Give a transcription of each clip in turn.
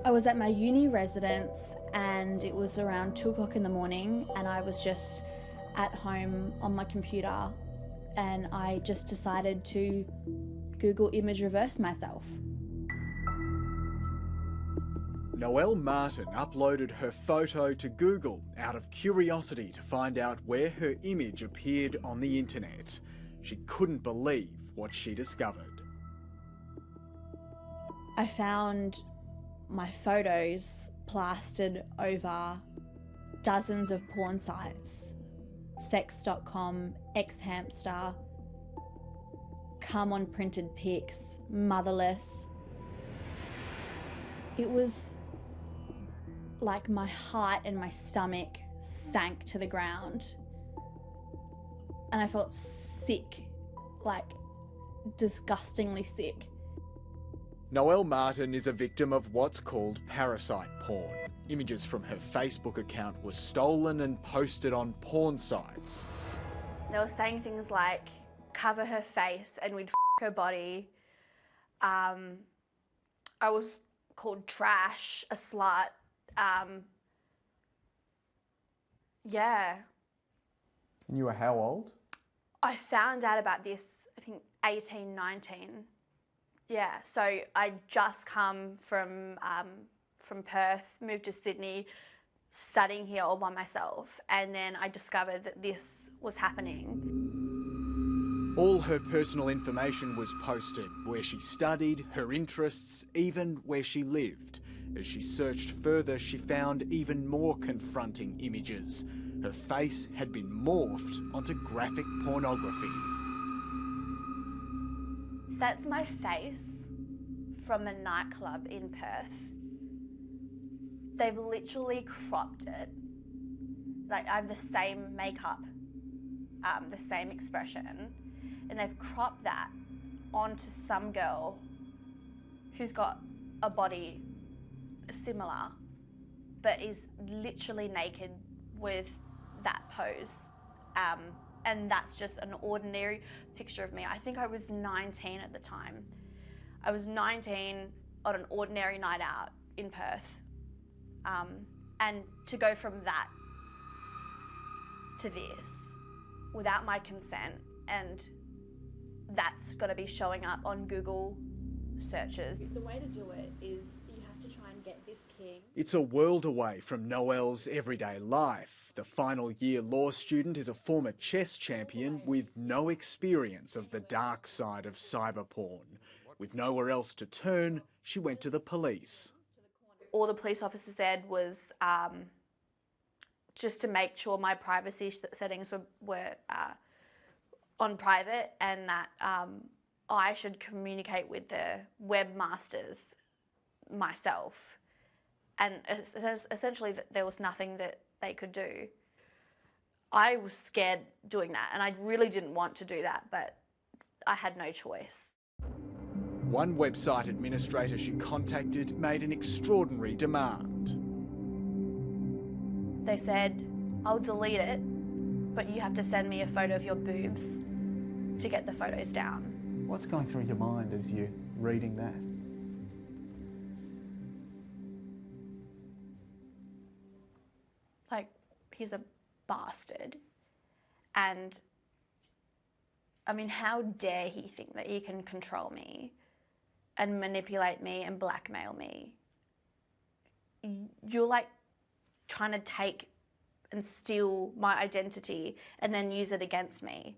I was at my uni residence and it was around 2 o'clock in the morning, and I was just at home on my computer and I just decided to Google image reverse myself. Noelle Martin uploaded her photo to Google out of curiosity to find out where her image appeared on the internet. She couldn't believe what she discovered. I found my photos plastered over dozens of porn sites. Sex.com, Xhamster, Come on printed pics, Motherless. It was like my heart and my stomach sank to the ground. And I felt sick, like disgustingly sick. Noelle Martin is a victim of what's called parasite porn. Images from her Facebook account were stolen and posted on porn sites. They were saying things like, cover her face and we'd her body. I was called trash, a slut. Yeah. And you were how old? I found out about this, I think 18, 19. Yeah, so I just come from Perth, moved to Sydney, studying here all by myself, and then I discovered that this was happening. All her personal information was posted, where she studied, her interests, even where she lived. As she searched further, she found even more confronting images. Her face had been morphed onto graphic pornography. That's my face from a nightclub in Perth. They've literally cropped it. Like, I have the same makeup, the same expression, and they've cropped that onto some girl who's got a body similar, but is literally naked with that pose. And that's just an ordinary picture of me. I think I was 19 at the time. I was 19 on an ordinary night out in Perth. And to go from that to this without my consent, and that's got to be showing up on Google searches. The way to do it is you have to try and get this king. It's a world away from Noelle's everyday life. The final year law student is a former chess champion with no experience of the dark side of cyber porn. With nowhere else to turn, she went to the police. All the police officer said was just to make sure my privacy settings were on private, and that I should communicate with the webmasters myself. And essentially there was nothing that they could do. I was scared doing that, and I really didn't want to do that, but I had no choice. One website administrator she contacted made an extraordinary demand. They said, I'll delete it, but you have to send me a photo of your boobs to get the photos down. What's going through your mind as you're reading that? Like, he's a bastard. And, I mean, how dare he think that he can control me and manipulate me and blackmail me? You're like trying to take and steal my identity and then use it against me.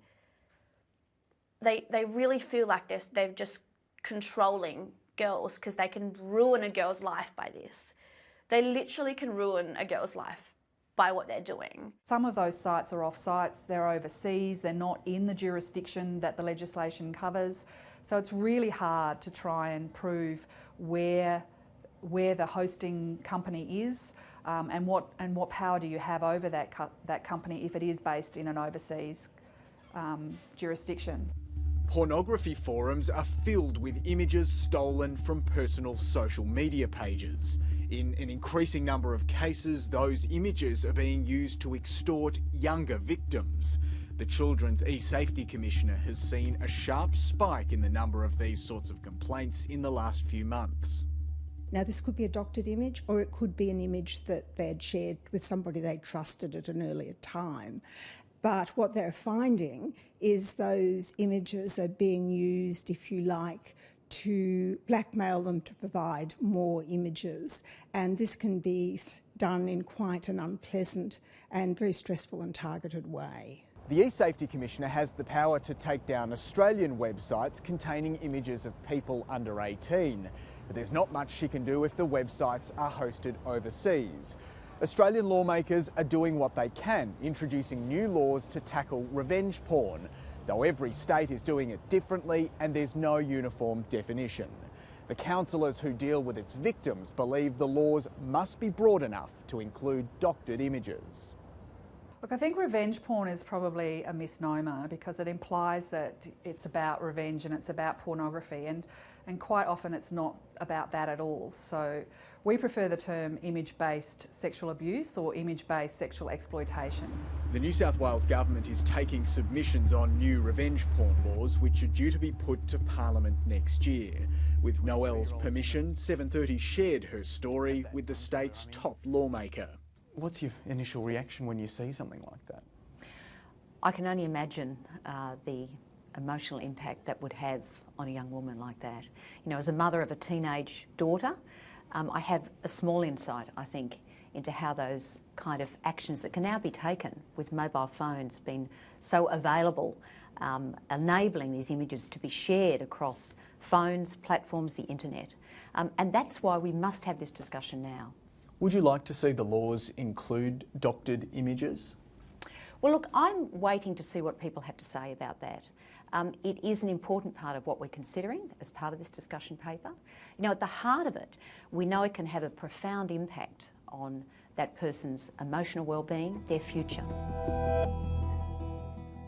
They really feel like they're just controlling girls because they can ruin a girl's life by this. They literally can ruin a girl's life by what they're doing. Some of those sites are off sites, they're overseas, they're not in the jurisdiction that the legislation covers. So it's really hard to try and prove where the hosting company is, and what power do you have over that company if it is based in an overseas jurisdiction. Pornography forums are filled with images stolen from personal social media pages. In an increasing number of cases, those images are being used to extort younger victims. The Children's E-Safety Commissioner has seen a sharp spike in the number of these sorts of complaints in the last few months. Now, this could be a doctored image, or it could be an image that they had shared with somebody they trusted at an earlier time. But what they're finding is those images are being used, if you like, to blackmail them to provide more images. And this can be done in quite an unpleasant and very stressful and targeted way. The eSafety Commissioner has the power to take down Australian websites containing images of people under 18. But there's not much she can do if the websites are hosted overseas. Australian lawmakers are doing what they can, introducing new laws to tackle revenge porn, though every state is doing it differently and there's no uniform definition. The counsellors who deal with its victims believe the laws must be broad enough to include doctored images. Look, I think revenge porn is probably a misnomer because it implies that it's about revenge and it's about pornography, and quite often it's not about that at all. So we prefer the term image-based sexual abuse or image-based sexual exploitation. The New South Wales government is taking submissions on new revenge porn laws which are due to be put to Parliament next year. With Noelle's permission, 730 shared her story with the state's top lawmaker. What's your initial reaction when you see something like that? I can only imagine the emotional impact that would have on a young woman like that. You know, as a mother of a teenage daughter, I have a small insight, I think, into how those kind of actions that can now be taken with mobile phones being so available, enabling these images to be shared across phones, platforms, the internet. And that's why we must have this discussion now. Would you like to see the laws include doctored images? Well, look, I'm waiting to see what people have to say about that. It is an important part of what we're considering as part of this discussion paper. You know, at the heart of it, we know it can have a profound impact on that person's emotional well-being, their future.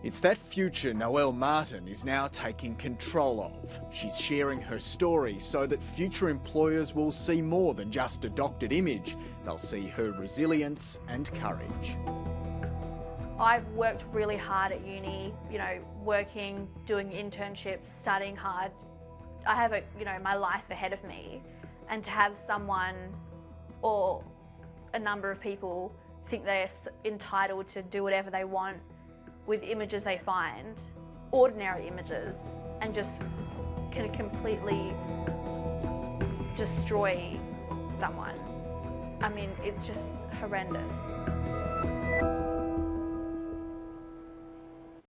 It's that future Noelle Martin is now taking control of. She's sharing her story so that future employers will see more than just a doctored image. They'll see her resilience and courage. I've worked really hard at uni, you know, working, doing internships, studying hard. I have my life ahead of me, and to have someone or a number of people think they're entitled to do whatever they want with images they find, ordinary images, and just can completely destroy someone. I mean, it's just horrendous.